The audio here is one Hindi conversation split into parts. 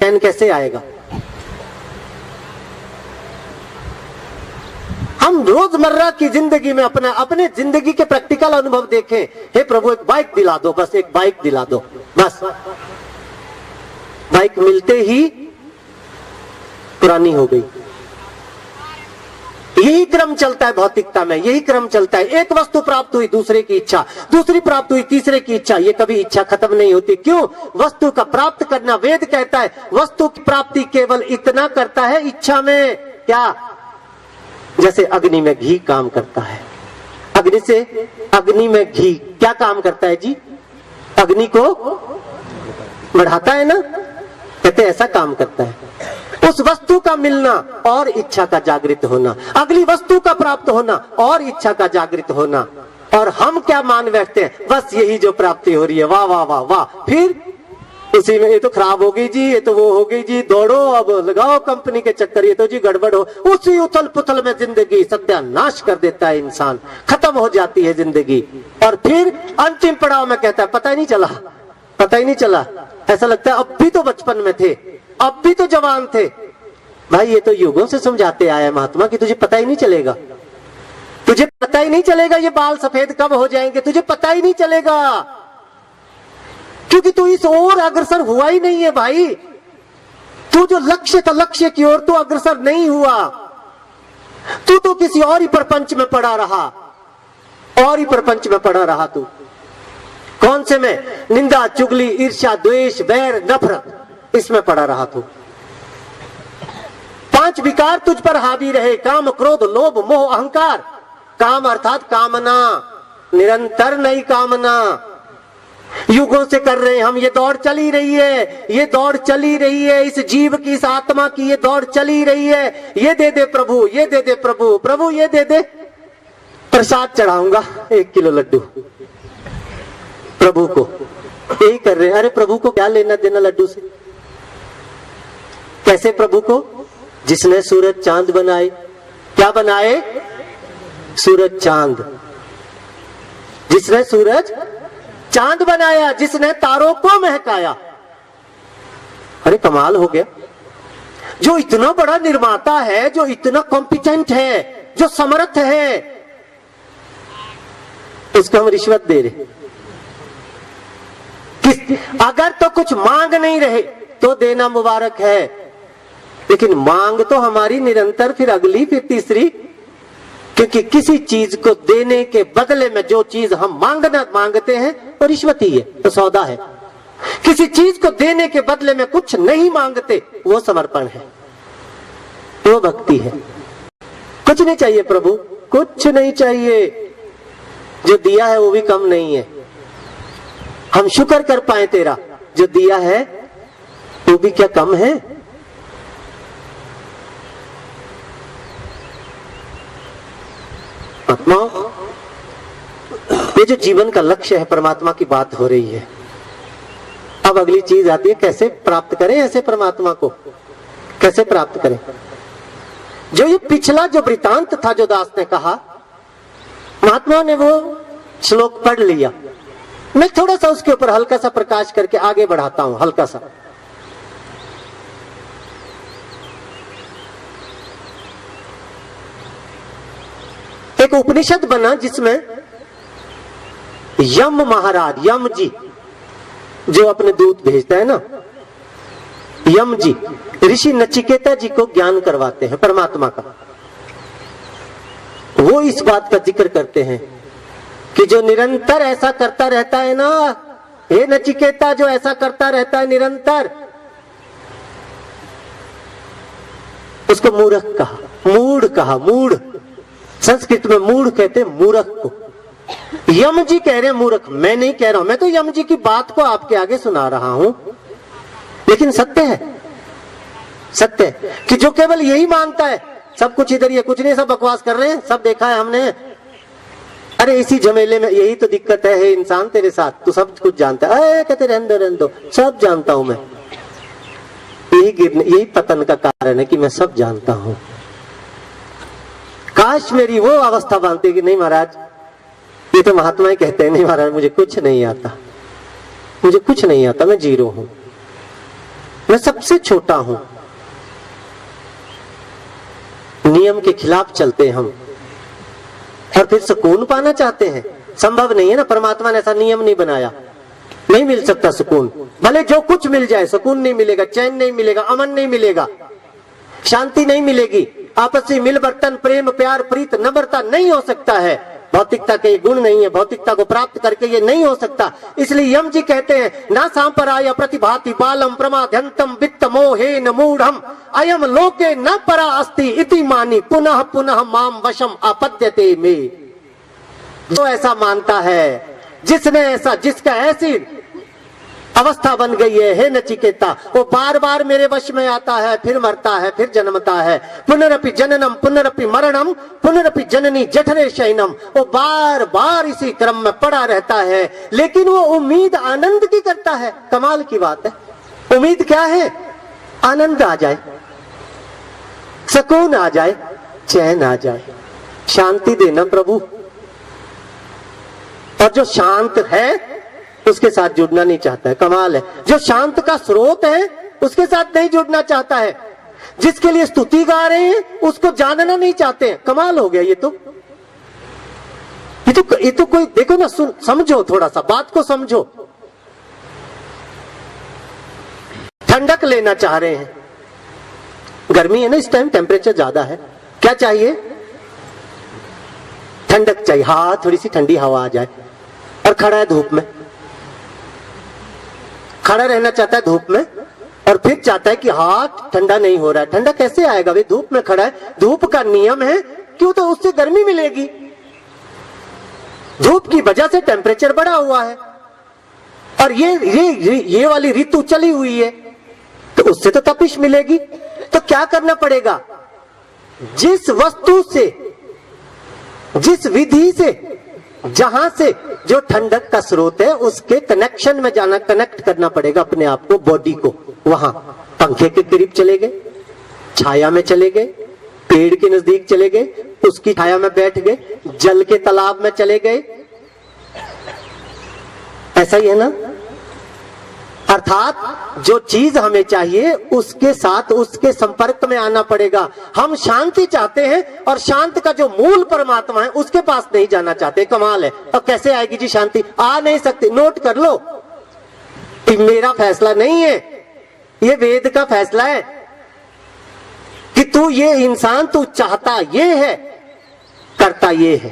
चैन कैसे आएगा? हम रोजमर्रा की जिंदगी में अपने जिंदगी के प्रैक्टिकल अनुभव देखें। हे प्रभु एक बाइक दिला दो, बस एक बाइक दिला दो, बस। बाइक मिलते ही पुरानी हो गई। यही क्रम चलता है भौतिकता में, यही क्रम चलता है। एक वस्तु प्राप्त हुई, दूसरे की इच्छा, दूसरी प्राप्त हुई, तीसरे की इच्छा। ये कभी इच्छा खत्म नहीं होती। क्यों? वस्तु का प्राप्त करना, वेद कहता है वस्तु की प्राप्ति केवल इतना करता है इच्छा में। क्या? जैसे अग्नि में घी काम करता है। अग्नि में घी क्या काम करता है जी? अग्नि को बढ़ाता है ना, कहते ऐसा काम करता है। उस वस्तु का मिलना और इच्छा का जागृत होना, अगली वस्तु का प्राप्त होना और इच्छा का जागृत होना। और हम क्या मान बैठते हैं? बस यही जो प्राप्ति हो रही है, वाह वाह वाह वाह। फिर उसी में ये तो खराब हो गई जी, ये तो वो हो गई जी, दौड़ो अब लगाओ कंपनी के चक्कर, ये तो जी गड़बड़ हो। उसी उथल पुथल में जिंदगी सत्यानाश कर देता है इंसान, खत्म हो जाती है जिंदगी। और फिर अंतिम पड़ाव में कहता है पता ही नहीं चला, पता ही नहीं चला। ऐसा लगता है अब भी तो बचपन में थे, अब भी तो जवान थे। भाई ये तो युगों से समझाते आए महात्मा कि तुझे पता ही नहीं चलेगा, तुझे पता ही नहीं चलेगा ये बाल सफेद कब हो जाएंगे, तुझे पता ही नहीं चलेगा, क्योंकि तू इस ओर अग्रसर हुआ ही नहीं है भाई। तू जो लक्ष्य था, लक्ष्य की ओर तू अग्रसर नहीं हुआ। तू तो किसी और ही प्रपंच में पड़ा रहा, और ही प्रपंच में पड़ा रहा तू। कौन से में? निंदा, चुगली, ईर्ष्या, द्वेष, बैर, नफरत, इसमें पड़ा रहा तू। 5 विकार तुझ पर हावी रहे, काम, क्रोध, लोभ, मोह, अहंकार। काम अर्थात कामना, निरंतर नई कामना। युगों से कर रहे हैं हम, ये दौड़ चली रही है, ये दौड़ चली रही है, इस जीव की, इस आत्मा की ये दौड़ चली रही है। ये दे दे प्रभु, ये दे दे प्रभु, प्रभु ये दे दे, प्रसाद चढ़ाऊंगा 1 किलो लड्डू प्रभु को। यही कर रहे हैं। अरे प्रभु को क्या लेना देना लड्डू से? कैसे प्रभु को? जिसने सूरज चांद बनाए। क्या बनाए? सूरज चांद। जिसने सूरज चांद बनाया, जिसने तारों को महकाया। अरे कमाल हो गया। जो इतना बड़ा निर्माता है, जो इतना कॉम्पिटेंट है, जो समर्थ है, उसको हम रिश्वत दे रहे। अगर तो कुछ मांग नहीं रहे तो देना मुबारक है, लेकिन मांग तो हमारी निरंतर, फिर अगली, फिर तीसरी। क्योंकि किसी चीज को देने के बदले में जो चीज हम मांगते हैं वो रिश्वत ही है, तो सौदा है। किसी चीज को देने के बदले में कुछ नहीं मांगते, वो समर्पण है, वो भक्ति है। कुछ नहीं चाहिए प्रभु, कुछ नहीं चाहिए। जो दिया है वो भी कम नहीं है। हम शुक्र कर पाए तेरा, जो दिया है वो भी क्या कम है? आत्मा, ये जो जीवन का लक्ष्य है, परमात्मा की बात हो रही है। अब अगली चीज आती है, कैसे प्राप्त करें ऐसे परमात्मा को, कैसे प्राप्त करें? जो ये पिछला जो वृतांत था, जो दास ने कहा, महात्मा ने वो श्लोक पढ़ लिया। मैं थोड़ा सा उसके ऊपर हल्का सा प्रकाश करके आगे बढ़ाता हूं, हल्का सा। एक उपनिषद बना जिसमें यम महाराज, यम जी जो अपने दूत भेजता है ना, यम जी ऋषि नचिकेता जी को ज्ञान करवाते हैं परमात्मा का। वो इस बात का जिक्र करते हैं कि जो निरंतर ऐसा करता रहता है ना, हे नचिकेता, जो ऐसा करता रहता है निरंतर, उसको मूर्ख कहा, मूढ़ कहा। मूढ़ संस्कृत में मूढ़ कहते मूर्ख को। यम जी कह रहे मूर्ख, मैं नहीं कह रहा हूं, मैं तो यम जी की बात को आपके आगे सुना रहा हूं। लेकिन सत्य है, सत्य है कि जो केवल यही मानता है सब कुछ इधर ही है, कुछ नहीं, सब बकवास कर रहे हैं, सब देखा है हमने। अरे इसी झमेले में यही तो दिक्कत है, हे इंसान तेरे साथ, तू सब कुछ जानता है। कहते रहने दो, सब जानता हूं मैं। यही पतन का कारण है कि मैं सब जानता हूं। काश मेरी वो अवस्था मानती कि नहीं महाराज, ये तो महात्मा ही कहते हैं, नहीं महाराज मुझे कुछ नहीं आता, मुझे कुछ नहीं आता, मैं जीरो हूं। मैं सबसे छोटा हूं। नियम के खिलाफ चलते हैं हम, और फिर सुकून पाना चाहते हैं। संभव नहीं है ना, परमात्मा ने ऐसा नियम नहीं बनाया। नहीं मिल सकता सुकून, भले जो कुछ मिल जाए, सुकून नहीं मिलेगा, चैन नहीं मिलेगा, अमन नहीं मिलेगा, शांति नहीं मिलेगी। आपसी मिल बर्तन, प्रेम, प्यार, प्रीत, नम्रता नहीं हो सकता है। भौतिकता के ये गुण नहीं है, भौतिकता को प्राप्त करके ये नहीं हो सकता। इसलिए यम जी कहते हैं, ना सांपराय प्रतिभाति बालम प्रमाद्यंतम वित्त मोहेन मूढ़म अयम लोके न परा अस्ति इति मानी पुनः पुनः माम वशम आपद्यते में। जो ऐसा मानता है, जिसने ऐसा, जिसका ऐसी अवस्था बन गई है, हे नचिकेता, वो बार बार मेरे वश में आता है, फिर मरता है, फिर जन्मता है। पुनरपि जननम पुनरपि मरणम पुनरपि जननी जठरे शयनम। वो बार बार इसी क्रम में पड़ा रहता है, लेकिन वो उम्मीद आनंद की करता है। कमाल की बात है। उम्मीद क्या है? आनंद आ जाए, सुकून आ जाए, चैन आ जाए, शांति देना प्रभु। और जो शांत है उसके साथ जुड़ना नहीं चाहता है। कमाल है। जो शांत का स्रोत है उसके साथ नहीं जुड़ना चाहता है। जिसके लिए स्तुति गा रहे हैं उसको जानना नहीं चाहते हैं। कमाल हो गया ये तो कोई देखो ना, समझो, थोड़ा सा बात को समझो। ठंडक लेना चाह रहे हैं, गर्मी है ना इस टाइम, टेम्परेचर ज्यादा है, क्या चाहिए? ठंडक चाहिए। हाँ, थोड़ी सी ठंडी हवा आ जाए। और खड़ा है धूप में, खड़ा रहना चाहता है धूप में, और फिर चाहता है कि हाथ ठंडा नहीं हो रहा है। ठंडा कैसे आएगा? वे धूप में खड़ा है, धूप का नियम है, क्यों? तो उससे गर्मी मिलेगी। धूप की वजह से टेम्परेचर बढ़ा हुआ है, और ये वाली ऋतु चली हुई है, तो उससे तो तपिश मिलेगी। तो क्या करना पड़ेगा? जिस वस्तु से, जिस विधि से, जहां से जो ठंडक का स्रोत है, उसके कनेक्शन में जाना, कनेक्ट करना पड़ेगा अपने आप को, बॉडी को। वहां पंखे के करीब चले गए, छाया में चले गए, पेड़ के नजदीक चले गए, उसकी छाया में बैठ गए, जल के तालाब में चले गए। ऐसा ही है ना? अर्थात जो चीज हमें चाहिए उसके साथ, उसके संपर्क में आना पड़ेगा। हम शांति चाहते हैं, और शांत का जो मूल परमात्मा है उसके पास नहीं जाना चाहते। कमाल है। अब कैसे आएगी जी शांति? आ नहीं सकती। नोट कर लो, ये मेरा फैसला नहीं है, ये वेद का फैसला है कि तू ये इंसान, तू चाहता ये है, करता ये है।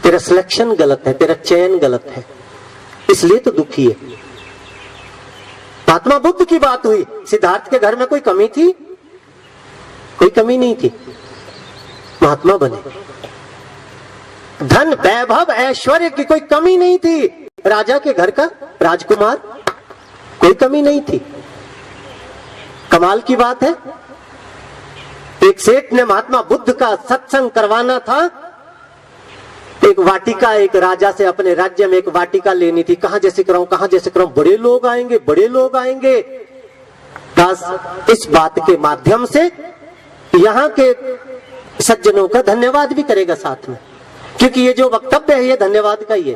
तेरा सिलेक्शन गलत है, तेरा चयन गलत है, इसलिए तो दुखी है। महात्मा बुद्ध की बात हुई, सिद्धार्थ के घर में कोई कमी थी? कोई कमी नहीं थी, महात्मा बने। धन, वैभव, ऐश्वर्य की कोई कमी नहीं थी। राजा के घर का राजकुमार, कोई कमी नहीं थी। कमाल की बात है। एक सेठ ने महात्मा बुद्ध का सत्संग करवाना था। एक वाटिका, एक राजा से अपने राज्य में एक वाटिका लेनी थी। कहां जैसे कराऊं, कहां जैसे कराऊं, बड़े लोग आएंगे, बड़े लोग आएंगे। बस इस बात के माध्यम से यहाँ के सज्जनों का धन्यवाद भी करेगा साथ में, क्योंकि ये जो वक्तव्य है ये धन्यवाद का ही है।